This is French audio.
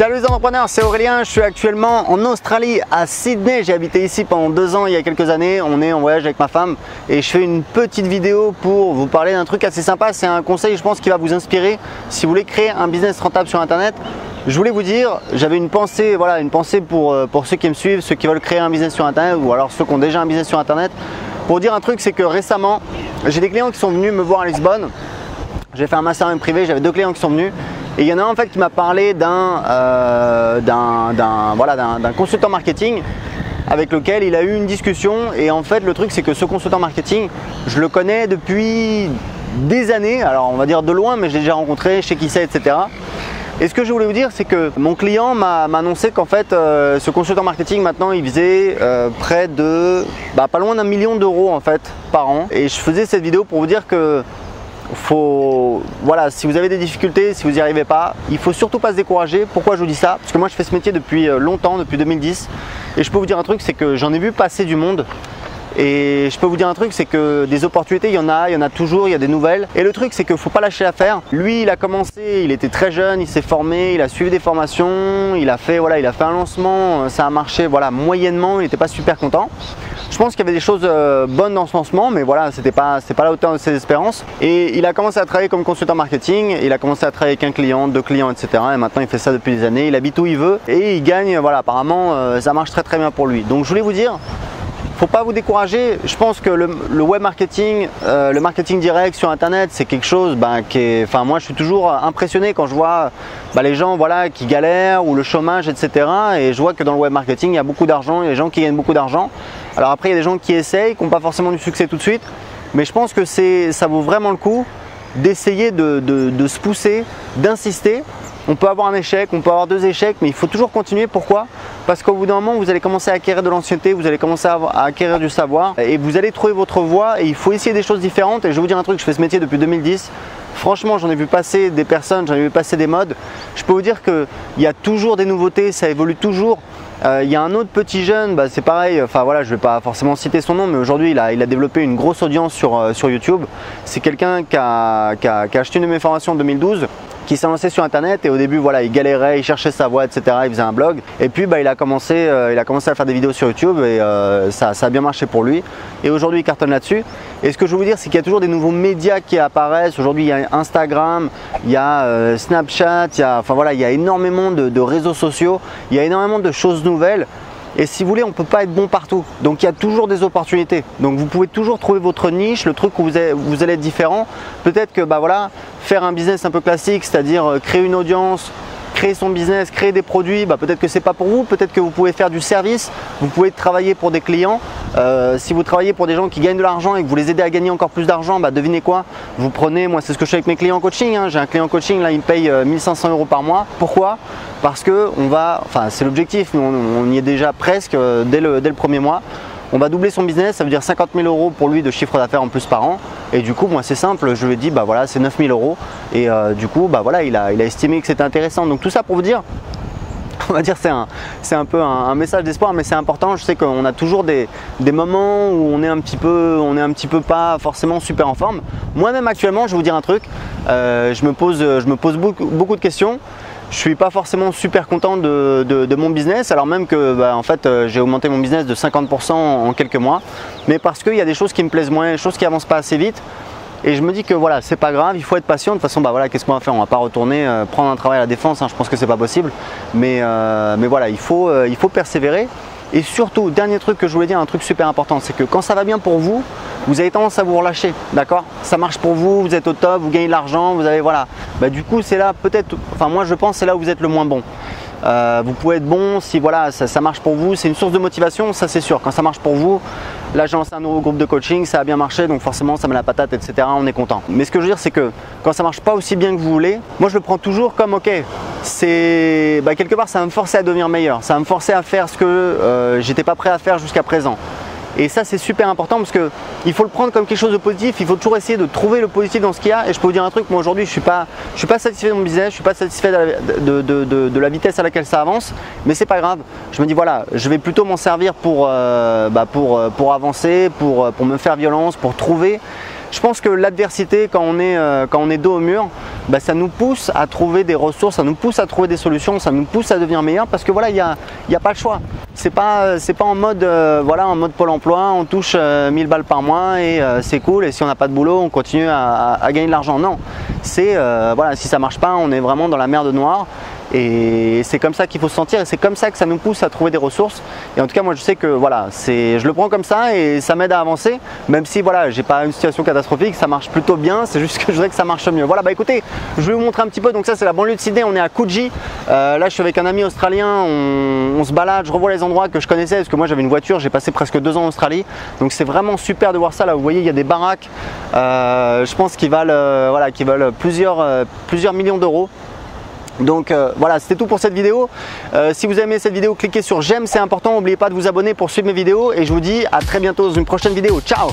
Salut les entrepreneurs, c'est Aurélien, je suis actuellement en Australie, à Sydney. J'ai habité ici pendant 2 ans, il y a quelques années. On est en voyage avec ma femme et je fais une petite vidéo pour vous parler d'un truc assez sympa. C'est un conseil, je pense, qui va vous inspirer si vous voulez créer un business rentable sur Internet. Je voulais vous dire, j'avais une pensée, voilà, une pensée pour ceux qui me suivent, ceux qui veulent créer un business sur Internet ou alors ceux qui ont déjà un business sur Internet. Pour dire un truc, c'est que récemment, j'ai des clients qui sont venus me voir à Lisbonne. J'ai fait un mastermind privé, j'avais 2 clients qui sont venus. Et il y en a un en fait qui m'a parlé d'un consultant marketing avec lequel il a eu une discussion. Et en fait le truc c'est que ce consultant marketing, je le connais depuis des années, alors on va dire de loin, mais je l'ai déjà rencontré, je sais qui c'est, etc. Et ce que je voulais vous dire, c'est que mon client m'a annoncé qu'en fait ce consultant marketing maintenant il faisait près de pas loin d'1 million d'euros en fait par an. Et je faisais cette vidéo pour vous dire que voilà, si vous avez des difficultés, si vous n'y arrivez pas, il faut surtout pas se décourager. Pourquoi je vous dis ça? Parce que moi je fais ce métier depuis longtemps, depuis 2010, et je peux vous dire un truc, c'est que j'en ai vu passer du monde. Et je peux vous dire un truc, c'est que des opportunités, il y en a toujours, il y a des nouvelles. Et le truc, c'est qu'il ne faut pas lâcher l'affaire. Lui, il a commencé, il était très jeune, il s'est formé, il a suivi des formations, il a fait un lancement, ça a marché moyennement, il n'était pas super content. Je pense qu'il y avait des choses bonnes dans ce lancement, mais voilà, c'était pas à la hauteur de ses espérances. Et il a commencé à travailler comme consultant marketing, il a commencé à travailler avec un client, 2 clients, etc. Et maintenant, il fait ça depuis des années, il habite où il veut et il gagne, voilà, apparemment, ça marche très très bien pour lui. Donc, je voulais vous dire, faut pas vous décourager. Je pense que le web marketing, le marketing direct sur Internet, c'est quelque chose qui est… Enfin, moi, je suis toujours impressionné quand je vois les gens qui galèrent ou le chômage, etc. Et je vois que dans le web marketing, il y a beaucoup d'argent, il y a des gens qui gagnent beaucoup d'argent. Alors après, il y a des gens qui essayent, qui n'ont pas forcément du succès tout de suite. Mais je pense que ça vaut vraiment le coup d'essayer de se pousser, d'insister. On peut avoir un échec, on peut avoir 2 échecs, mais il faut toujours continuer. Pourquoi? Parce qu'au bout d'un moment, vous allez commencer à acquérir de l'ancienneté, vous allez commencer à acquérir du savoir et vous allez trouver votre voie. Et il faut essayer des choses différentes. Et je vais vous dire un truc, je fais ce métier depuis 2010. Franchement, j'en ai vu passer des personnes, j'en ai vu passer des modes. Je peux vous dire qu'il y a toujours des nouveautés, ça évolue toujours. Il y a un autre petit jeune, c'est pareil, enfin voilà, je ne vais pas forcément citer son nom, mais aujourd'hui il a développé une grosse audience sur YouTube. C'est quelqu'un qui a acheté une de mes formations en 2012, qui s'est lancé sur Internet et au début voilà, il galérait, il cherchait sa voie, etc. Il faisait un blog et puis il a commencé à faire des vidéos sur YouTube et ça a bien marché pour lui. Et aujourd'hui il cartonne là-dessus. Et ce que je veux vous dire, c'est qu'il y a toujours des nouveaux médias qui apparaissent. Aujourd'hui il y a Instagram, il y a Snapchat, il y a énormément de réseaux sociaux, il y a énormément de choses nouvelles. Et si vous voulez, on ne peut pas être bon partout. Donc il y a toujours des opportunités. Donc vous pouvez toujours trouver votre niche, le truc où vous allez être différent. Peut-être que faire un business un peu classique, c'est-à-dire créer une audience, créer son business, créer des produits, peut-être que ce n'est pas pour vous. Peut-être que vous pouvez faire du service, vous pouvez travailler pour des clients. Si vous travaillez pour des gens qui gagnent de l'argent et que vous les aidez à gagner encore plus d'argent, devinez quoi? Vous prenez, moi c'est ce que je fais avec mes clients coaching. J'ai un client coaching, là il me paye 1 500 € par mois. Pourquoi? Parce que c'est l'objectif, on y est déjà presque dès le premier mois. On va doubler son business, ça veut dire 50 000 € pour lui de chiffre d'affaires en plus par an. Et du coup, moi c'est simple, je lui ai dit voilà, c'est 9 000 €. Et du coup, voilà, il a estimé que c'était intéressant. Donc tout ça pour vous dire, on va dire c'est un peu un message d'espoir, mais c'est important. Je sais qu'on a toujours des moments où on est un petit peu pas forcément super en forme. Moi-même actuellement, je vais vous dire un truc, je me pose beaucoup de questions. Je suis pas forcément super content de mon business, alors même que en fait j'ai augmenté mon business de 50% en quelques mois, mais parce qu'il y a des choses qui me plaisent moins, des choses qui avancent pas assez vite. Et je me dis que voilà, c'est pas grave, il faut être patient. De toute façon, voilà, qu'est-ce qu'on va faire? On va pas retourner prendre un travail à la défense, je pense que c'est pas possible. Mais voilà, il faut persévérer. Et surtout, dernier truc que je voulais dire, un truc super important, c'est que quand ça va bien pour vous, vous avez tendance à vous relâcher, d'accord? Ça marche pour vous, vous êtes au top, vous gagnez de l'argent, vous avez voilà. Du coup, c'est là peut-être, moi je pense, c'est là où vous êtes le moins bon. Vous pouvez être bon si voilà, ça marche pour vous, c'est une source de motivation, ça c'est sûr. Quand ça marche pour vous, là j'ai lancé un nouveau groupe de coaching, ça a bien marché, donc forcément ça met la patate, etc. On est content. Mais ce que je veux dire, c'est que quand ça marche pas aussi bien que vous voulez, moi je le prends toujours comme ok, c'est quelque part ça va me forcer à devenir meilleur, ça va me forcer à faire ce que j'étais pas prêt à faire jusqu'à présent. Et ça c'est super important parce qu'il faut le prendre comme quelque chose de positif, il faut toujours essayer de trouver le positif dans ce qu'il y a. Et je peux vous dire un truc, moi aujourd'hui je suis pas satisfait de mon business, je suis pas satisfait de la vitesse à laquelle ça avance, mais c'est pas grave. Je me dis voilà, je vais plutôt m'en servir pour avancer, pour me faire violence, pour trouver. je pense que l'adversité, quand on est dos au mur, bah, ça nous pousse à trouver des ressources, ça nous pousse à trouver des solutions, ça nous pousse à devenir meilleur parce que voilà, il n'y a pas le choix. C'est pas en mode, voilà, en mode Pôle emploi, on touche 1000 balles par mois et c'est cool, et si on n'a pas de boulot, on continue à gagner de l'argent. Non, c'est voilà, si ça marche pas, on est vraiment dans la merde noire. Et c'est comme ça qu'il faut se sentir, et c'est comme ça que ça nous pousse à trouver des ressources. Et en tout cas, moi je sais que voilà, je le prends comme ça et ça m'aide à avancer, même si voilà, j'ai pas une situation catastrophique, ça marche plutôt bien, c'est juste que je voudrais que ça marche mieux. Voilà, bah écoutez, je vais vous montrer un petit peu. Donc ça, c'est la banlieue de Sydney, on est à Coogee. Là je suis avec un ami australien, on se balade, je revois les endroits que je connaissais parce que moi j'avais une voiture, j'ai passé presque 2 ans en Australie, donc c'est vraiment super de voir ça. Là vous voyez, il y a des baraques, je pense qu'ils valent, voilà, qui valent plusieurs millions d'euros. Donc voilà, c'était tout pour cette vidéo. Si vous aimez cette vidéo, cliquez sur j'aime, c'est important. N'oubliez pas de vous abonner pour suivre mes vidéos, et je vous dis à très bientôt dans une prochaine vidéo. Ciao!